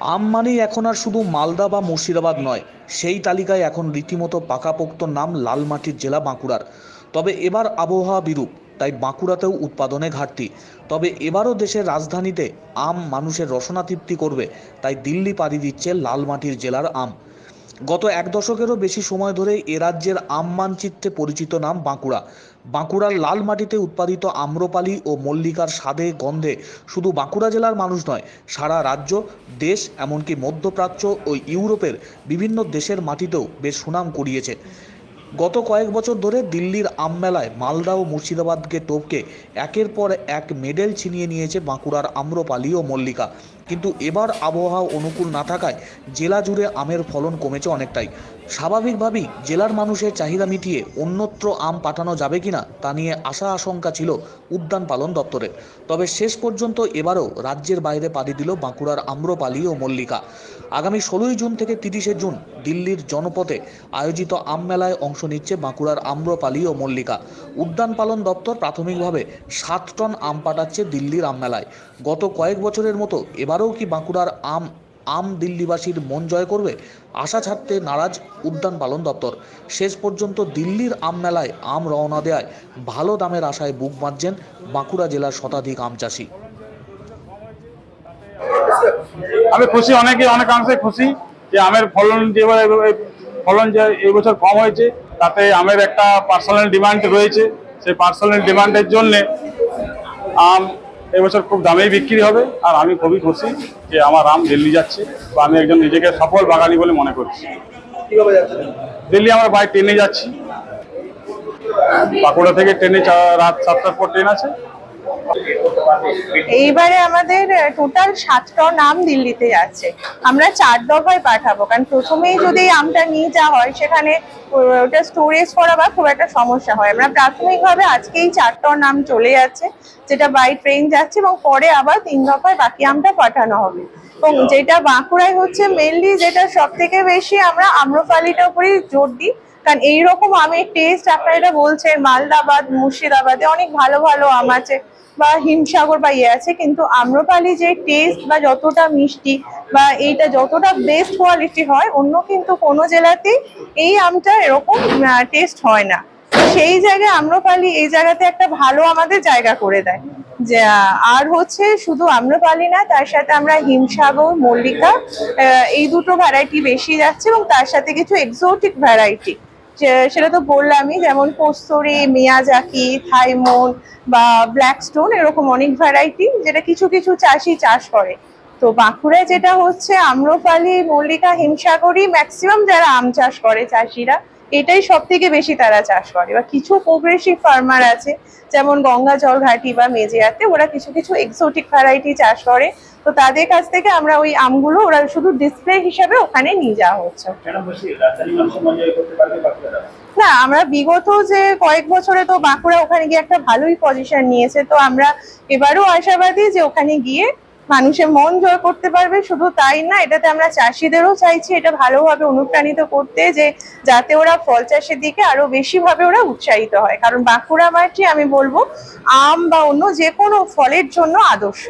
আম মানেই এখন আর শুধু মালদা বা মুর্শিদাবাদ নয়, সেই তালিকায় এখন রীতিমতো পাকাপোক্ত নাম লালমাটির জেলা বাঁকুড়ার। তবে এবার আবহাওয়া বিরূপ, তাই বাঁকুড়াতেও উৎপাদনে ঘাটতি। তবে এবারও দেশের রাজধানীতে আম মানুষের রসনা তৃপ্তি করবে, তাই দিল্লি পাড়ি দিচ্ছে লালমাটির জেলার আম। গত এক দশকেরও বেশি সময় ধরে এ রাজ্যের আম মানচিত্রে পরিচিত নাম বাঁকুড়া। বাঁকুড়ার লাল মাটিতে উৎপাদিত আম্রপালি ও মল্লিকার স্বাদে গন্ধে শুধু বাঁকুড়া জেলার মানুষ নয়, সারা রাজ্য, দেশ, এমনকি মধ্যপ্রাচ্য ও ইউরোপের বিভিন্ন দেশের মাটিতেও বেশ সুনাম কুড়িয়েছে। গত কয়েক বছর ধরে দিল্লির আম মেলায় মালদা ও মুর্শিদাবাদকে টপকে একের পর এক মেডেল ছিনিয়ে নিয়েছে বাঁকুড়ার আম্রপালি ও মল্লিকা। কিন্তু এবার আবহাওয়া অনুকূল না থাকায় জেলা জুড়ে আমের ফলন কমেছে অনেকটাই। স্বাভাবিকভাবেই জেলার মানুষের চাহিদা মিটিয়ে অন্যত্র আম পাঠানো যাবে কিনা তা নিয়ে আশা আশঙ্কা ছিল উদ্যান পালন দপ্তরের। তবে শেষ পর্যন্ত এবারও রাজ্যের বাইরে পাড়ি দিল বাঁকুড়ার আম্রপালি ও মল্লিকা। আগামী 16ই জুন থেকে 30শে জুন দিল্লির জনপথে আয়োজিত আম মেলায় অংশ নিচ্ছে বাঁকুড়ার আম্রপালি ও মল্লিকা। উদ্যান পালন দপ্তর প্রাথমিকভাবে 7 টন আম পাঠাচ্ছে দিল্লির আম মেলায়। গত কয়েক বছরের মতো এবারেও কি বাঁকুড়ার আম আম দিল্লিবাসীর মন জয় করবে? আশা ছাড়তে নারাজ উদ্যান পালন দপ্তর। শেষ পর্যন্ত দিল্লির আম মেলায় আম রওনা দেওয়ায় ভালো দামের আশায় বুক বাঁধছেন বাঁকুড়া জেলার শতাধিক আম চাষি। আমি খুশি, অনেকাংশে খুশি যে আমের ফলন যে এই বছর কম হয়েছে, তাতে আমের একটা পার্সোনাল ডিমান্ড রয়েছে। সেই পার্সোনাল ডিমান্ডের জন্য আম এবছর খুব দামেই বিক্রি হবে। আর আমি খুবই খুশি যে আমার আম দিল্লি যাচ্ছে, বা আমি একজন নিজেকে সফল বাগানি বলে মনে করছি। দিল্লি আমরা বাই ট্রেনে যাচ্ছি, বাঁকুড়া থেকে ট্রেনে রাত 7টার পর ট্রেন আছে। এইবারে আমাদের টোটাল 7 টন আম দিল্লিতে যাচ্ছে। আমরা 4 দফায় পাঠাবো, কারণ প্রথমেই যদি আমটা নিয়ে যাওয়া হয় সেখানে ওটা স্টোরেজ করা বা খুব একটা সমস্যা হয়। আমরা প্রাথমিকভাবে আজকেই 4 টন আম চলে যাচ্ছে, যেটা বাই ট্রেন যাচ্ছে, এবং পরে আবার 3 দফায় বাকি আমটা পাঠানো হবে। এবং যেটা বাঁকুড়ায় হচ্ছে মেনলি, যেটা সব থেকে বেশি আমরা আম্রপালিটার উপরেই জোর দিই, কারণ এইরকম আমের টেস্ট আপনারা এটা বলছেন মালদাবাদ মুর্শিদাবাদে অনেক ভালো ভালো আম আছে, বা হিমসাগর বা ইয়ে আছে, কিন্তু আম্রপালি যে টেস্ট বা যতটা মিষ্টি বা এইটা যতটা বেস্ট কোয়ালিটি হয়, অন্য কিন্তু কোনো জেলাতেই এই আমটা এরকম টেস্ট হয় না। সেই জায়গায় আম্রপালি এই জায়গাতে একটা ভালো আমাদের জায়গা করে দেয়। যে আর হচ্ছে শুধু আম্রপালি না, তার সাথে আমরা হিমসাগর মল্লিকা এই দুটো ভ্যারাইটি বেশি যাচ্ছে, এবং তার সাথে কিছু এক্সোটিক ভ্যারাইটি, সেটা তো বললামই, যেমন কস্তুরি, মিয়াজাকি, থাইমন বা ব্ল্যাক স্টোন, এরকম অনেক ভ্যারাইটি যেটা কিছু কিছু চাষি চাষ করে। তো বাঁকুড়ায় যেটা হচ্ছে আম্রপালি মল্লিকা হিমসাগরই ম্যাক্সিমাম যারা আম চাষ করে চাষিরা, এটাই সব থেকে বেশি তারা চাষ করে। বা কিছু প্রোগ্রেসিভ ফার্মার আছে যেমন গঙ্গাজল ঘাটি বা মেজিয়াতে, ওরা কিছু কিছু এক্সোটিক ভ্যারাইটি চাষ করে। তো তাদের কাছ থেকে আমরা ওই আমগুলো ওরা শুধু ডিসপ্লে হিসাবে ওখানে নিয়ে যাওয়া হচ্ছে। না, আমরা বিগত যে কয়েক বছরে তো বাঁকুড়া ওখানে গিয়ে একটা ভালোই পজিশন নিয়েছে। তো আমরা এবারও আশাবাদী যে ওখানে গিয়ে মানুষের মন জয় করতে পারবে। শুধু তাই না, এটাতে আমরা চাষিদেরও চাইছি এটা ভালোভাবে অনুপ্রাণিত করতে, যে যাতে ওরা ফল চাষের দিকে আরো বেশি ভাবে ওরা উৎসাহিত হয়। কারণ বাঁকুড়া মাটি আমি বলবো আম বা অন্য যে কোনো ফলের জন্য আদর্শ।